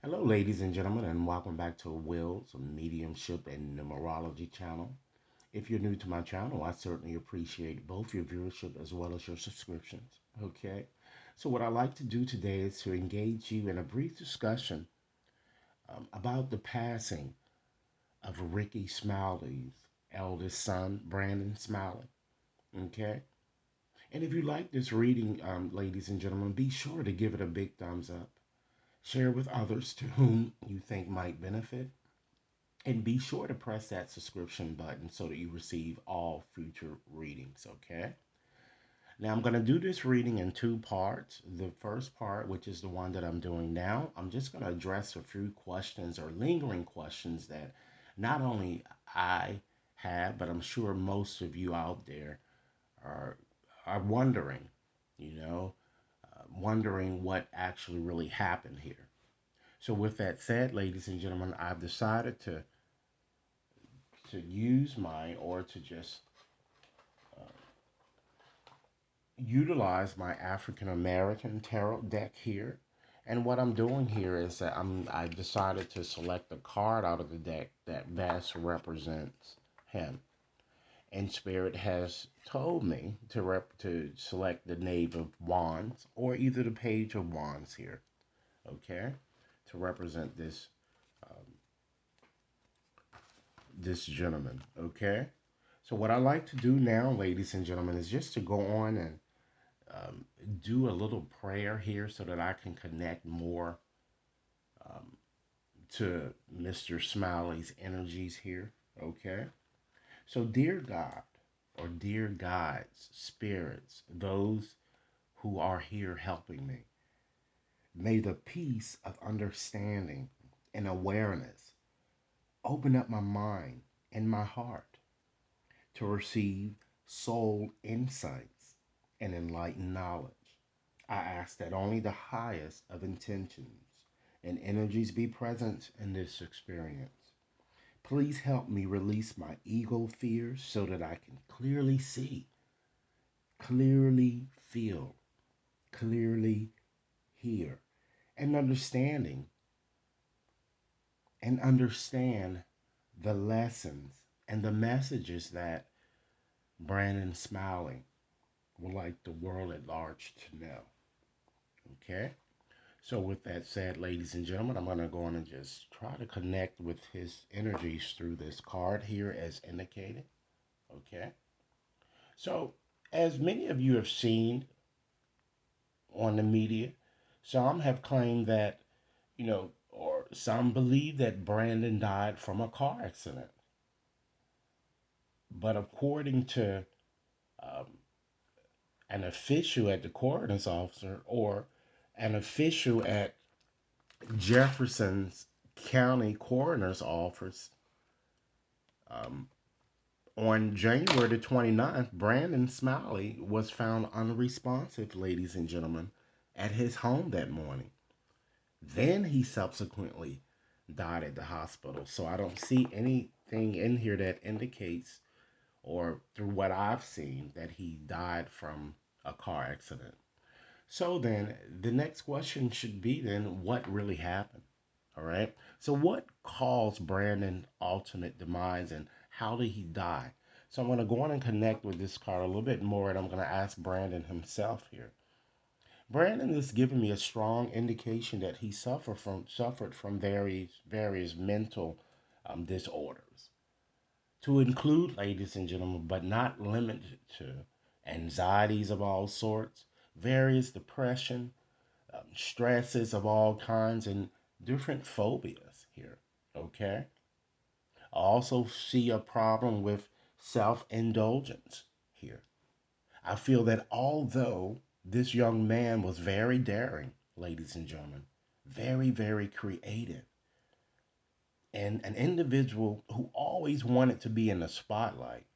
Hello, ladies and gentlemen, and welcome back to Will's Mediumship and Numerology channel. If you're new to my channel, I certainly appreciate both your viewership as well as your subscriptions. Okay, so what I'd like to do today is to engage you in a brief discussion about the passing of Ricky Smiley's eldest son, Brandon Smiley. Okay, and if you like this reading, ladies and gentlemen, be sure to give it a big thumbs up. Share with others to whom you think might benefit. And be sure to press that subscription button so that you receive all future readings, okay? Now, I'm going to do this reading in two parts. The first part, which is the one that I'm doing now, I'm just going to address a few questions or lingering questions that not only I have, but I'm sure most of you out there are, are wondering, wondering what actually really happened here. So, with that said, ladies and gentlemen, I've decided to use my or to just uh, utilize my African American tarot deck here. And what I'm doing here is that I decided to select a card out of the deck that best represents him. And Spirit has told me to select the Knave of Wands or either the Page of Wands here, okay, to represent this gentleman, okay. So what I like to do now, ladies and gentlemen, is just to go on and um, do a little prayer here so that I can connect more um, to Mr. Smiley's energies here. Okay. So, dear God, or dear gods, spirits, those who are here helping me, may the peace of understanding and awareness open up my mind and my heart to receive soul insights and enlightened knowledge. I ask that only the highest of intentions and energies be present in this experience. Please help me release my ego fears so that I can clearly see, clearly feel, clearly hear, and understand the lessons and the messages that Brandon Smiley would like the world at large to know. Okay? So, with that said, ladies and gentlemen, I'm going to go on and just try to connect with his energies through this card here as indicated. Okay. So, as many of you have seen on the media, some have claimed that, or some believe that Brandon died from a car accident. But according to um, an official at the coroner's officer or an official at Jefferson's County Coroner's Office, um, on January the 29th, Brandon Smiley was found unresponsive, ladies and gentlemen, at his home that morning. Then he subsequently died at the hospital. So I don't see anything in here that indicates, or through what I've seen, that he died from a car accident. So then the next question should be then what really happened? All right. So what caused Brandon's ultimate demise and how did he die? So I'm going to go on and connect with this card a little bit more and I'm going to ask Brandon himself here. Brandon is giving me a strong indication that he suffered from various mental disorders, to include, ladies and gentlemen, but not limited to anxieties of all sorts, various depression, stresses of all kinds, and different phobias here. Okay. I also see a problem with self indulgence here. I feel that although this young man was very daring, ladies and gentlemen, very, very creative, and an individual who always wanted to be in the spotlight,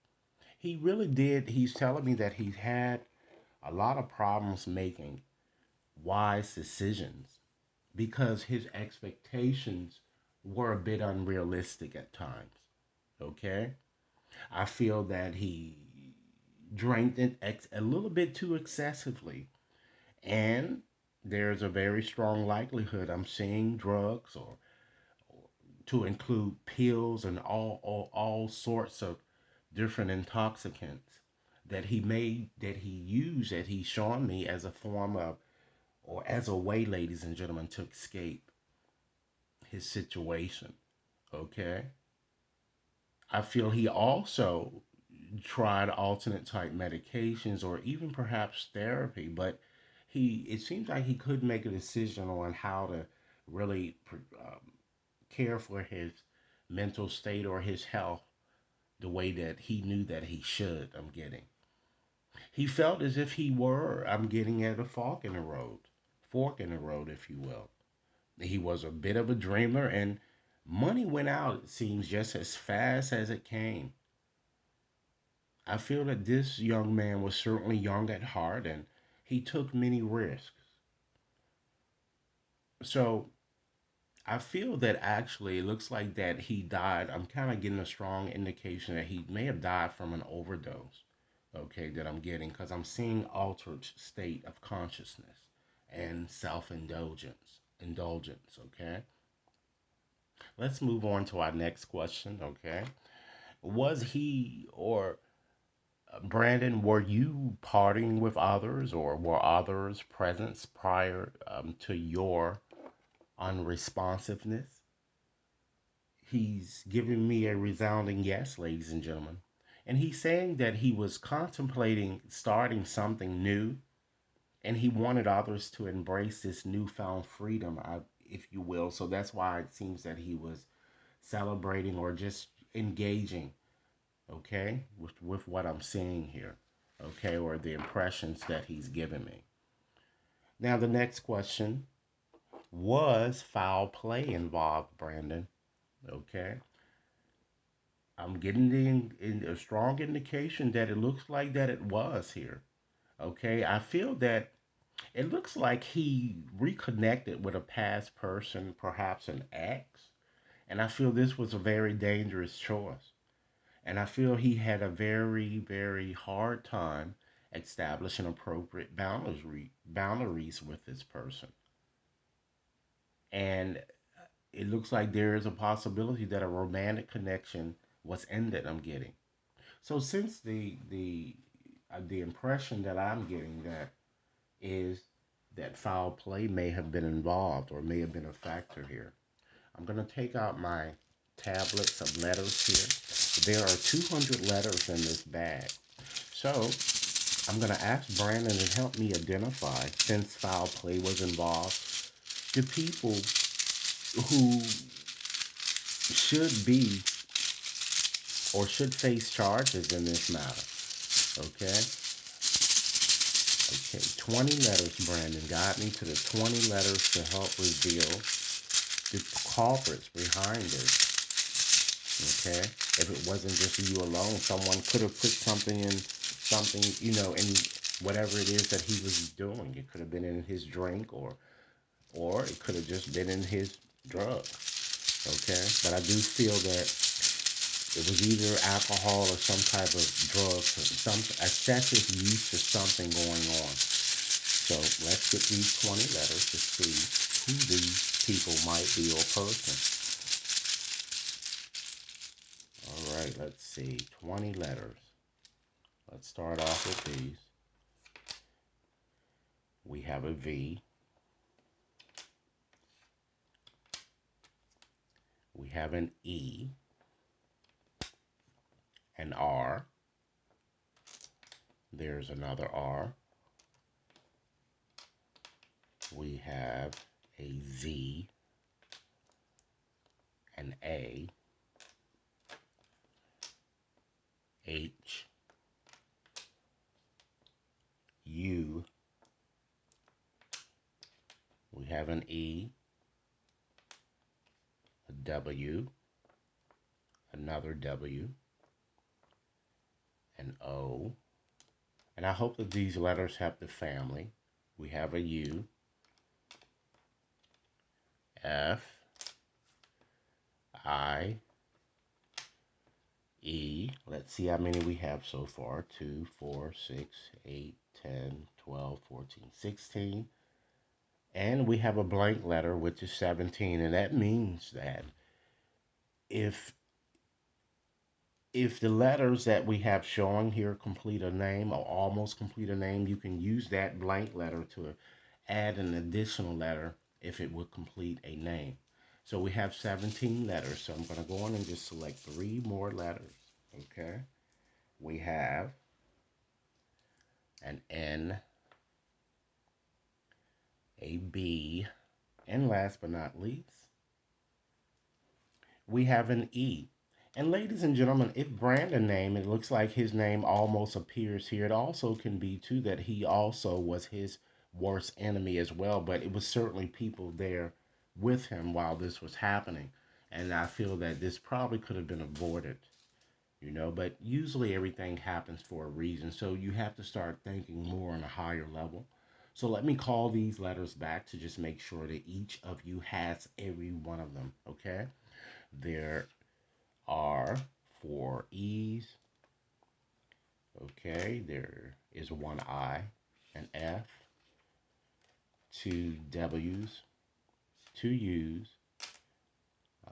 he really did. He's telling me that he's had a lot of problems making wise decisions because his expectations were a bit unrealistic at times. Okay? I feel that he drank it a little bit too excessively. And there's a very strong likelihood I'm seeing drugs or to include pills and all sorts of different intoxicants that he used that he's showing me as a form of or as a way, ladies and gentlemen, to escape his situation. Okay. I feel he also tried alternate type medications or even perhaps therapy, but it seems like he couldn't make a decision on how to really care for his mental state or his health the way that he knew that he should. I'm getting. He felt as if I'm getting at a fork in the road, if you will. He was a bit of a dreamer, and money went out, it seems, just as fast as it came. I feel that this young man was certainly young at heart and he took many risks. So I feel that actually it looks like that he died. I'm kind of getting a strong indication that he may have died from an overdose. Okay, that I'm getting because I'm seeing altered state of consciousness and self-indulgence. Indulgence, okay? Let's move on to our next question, okay? Was he or Brandon, were you partying with others or were others present prior to your unresponsiveness? He's giving me a resounding yes, ladies and gentlemen. And he's saying that he was contemplating starting something new and he wanted others to embrace this newfound freedom, if you will. So that's why it seems that he was celebrating or just engaging, okay, with what I'm seeing here, okay, or the impressions that he's given me. Now, the next question, was foul play involved, Brandon? Okay. I'm getting a strong indication that it looks like that it was here. Okay. I feel that it looks like he reconnected with a past person, perhaps an ex. And I feel this was a very dangerous choice. And I feel he had a very, very hard time establishing appropriate boundaries with this person. And it looks like there is a possibility that a romantic connection was ended. I'm getting. So since the impression that I'm getting that is that foul play may have been involved or may have been a factor here. I'm going to take out my tablets of letters here. There are 200 letters in this bag. So I'm going to ask Brandon to help me identify, since foul play was involved, the people who should be or should face charges in this matter. Okay? Okay, 20 letters, Brandon. Guide me to the 20 letters to help reveal the culprits behind this. Okay? If it wasn't just you alone, someone could have put something in in whatever it is that he was doing. It could have been in his drink or it could have just been in his drug. Okay? But I do feel that it was either alcohol or some type of drug, some excessive use of something going on. So let's get these 20 letters to see who these people might be or person. All right, let's see. 20 letters. Let's start off with these. We have a V. We have an E. An R. There's another R. We have a Z. An A. H. U. We have an E. A W. Another W. An O. And I hope that these letters have the family. We have a U. F. I. E. Let's see how many we have so far. 2, 4, 6, 8, 10, 12, 14, 16. And we have a blank letter, which is 17. And that means that if if the letters that we have showing here complete a name or almost complete a name, you can use that blank letter to add an additional letter if it would complete a name. So we have 17 letters. So I'm going to go on and just select three more letters. Okay. We have an N, a B, and last but not least, we have an E. And ladies and gentlemen, if Brandon name, it looks like his name almost appears here. It also can be too that he also was his worst enemy as well, but it was certainly people there with him while this was happening. And I feel that this probably could have been avoided, but usually everything happens for a reason. So you have to start thinking more on a higher level. So let me call these letters back to just make sure that each of you has every one of them, okay? There are four E's. Okay, there is one I, an F, two W's, two U's.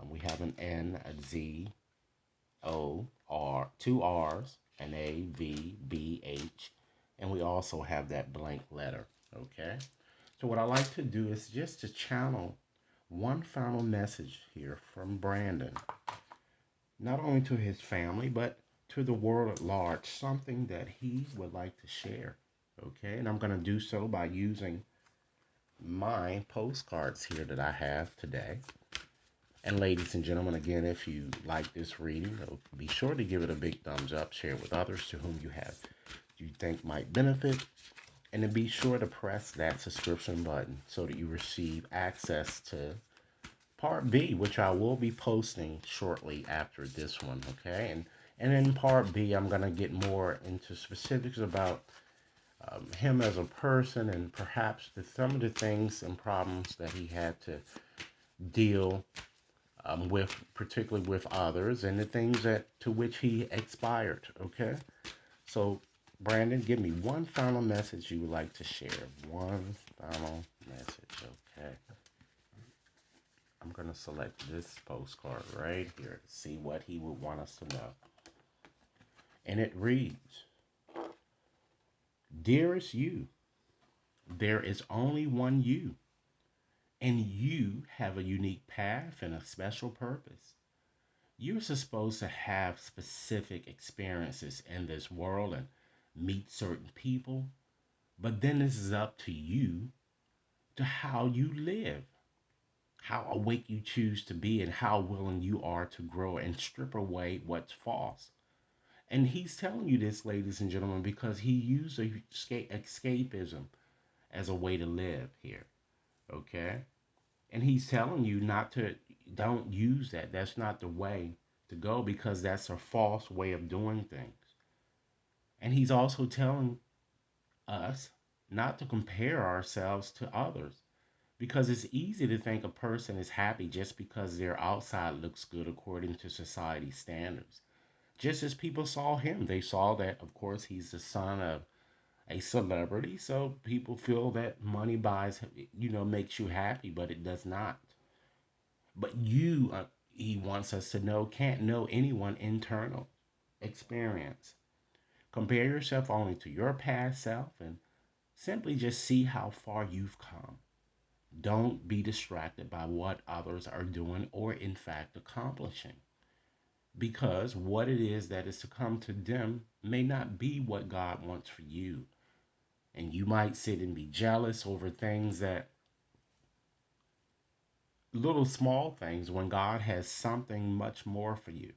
We have an N, a Z, O, R, two R's, an A, V, B, H, and we also have that blank letter. Okay, so what I like to do is just to channel one final message here from Brandon, not only to his family, but to the world at large, something that he would like to share. Okay, and I'm going to do so by using my postcards here that I have today. And ladies and gentlemen, again, if you like this reading, be sure to give it a big thumbs up, share it with others to whom you think might benefit, and then be sure to press that subscription button so that you receive access to part B, which I will be posting shortly after this one, okay? And in part B, I'm going to get more into specifics about him as a person and perhaps some of the things and problems that he had to deal with, particularly with others, and the things that to which he aspired, okay? So, Brandon, give me one final message you would like to share. One final message, okay? I'm going to select this postcard right here to see what he would want us to know. And it reads, Dearest you, there is only one you, and you have a unique path and a special purpose. You're supposed to have specific experiences in this world and meet certain people, but then this is up to you to how you live, how awake you choose to be, and how willing you are to grow and strip away what's false. And he's telling you this, ladies and gentlemen, because he used escapism as a way to live here. Okay? And he's telling you not to, don't use that. That's not the way to go because that's a false way of doing things. And he's also telling us not to compare ourselves to others because it's easy to think a person is happy just because their outside looks good according to society standards. Just as people saw him, they saw that, of course, he's the son of a celebrity, so people feel that money buys, makes you happy, but it does not. But you, he wants us to know, can't know anyone internal experience. Compare yourself only to your past self and simply just see how far you've come. Don't be distracted by what others are doing or, in fact, accomplishing. Because what it is that is to come to them may not be what God wants for you. And you might sit and be jealous over things that, little small things, when God has something much more for you.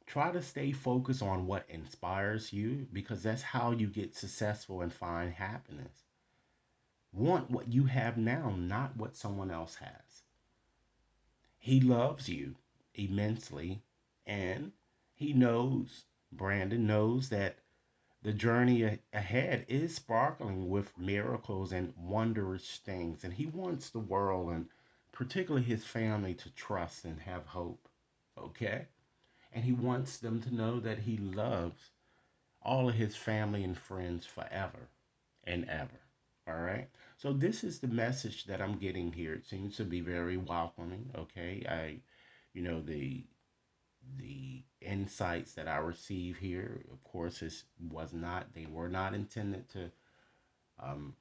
Try to stay focused on what inspires you because that's how you get successful and find happiness. Want what you have now, not what someone else has. He loves you immensely, and he knows, Brandon knows that the journey ahead is sparkling with miracles and wondrous things, and he wants the world and particularly his family to trust and have hope. Okay? And he wants them to know that he loves all of his family and friends forever and ever. All right. So this is the message that I'm getting here. It seems to be very welcoming. Okay. The insights that I receive here, of course, is was not they were not intended um,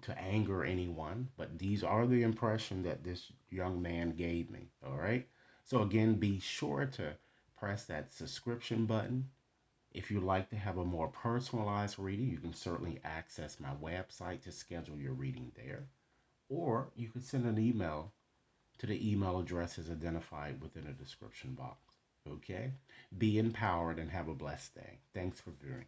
to anger anyone, but these are the impression that this young man gave me. All right. So again, be sure to press that subscription button. If you'd like to have a more personalized reading, you can certainly access my website to schedule your reading there. Or you can send an email to the email addresses identified within the description box. Okay? Be empowered and have a blessed day. Thanks for viewing.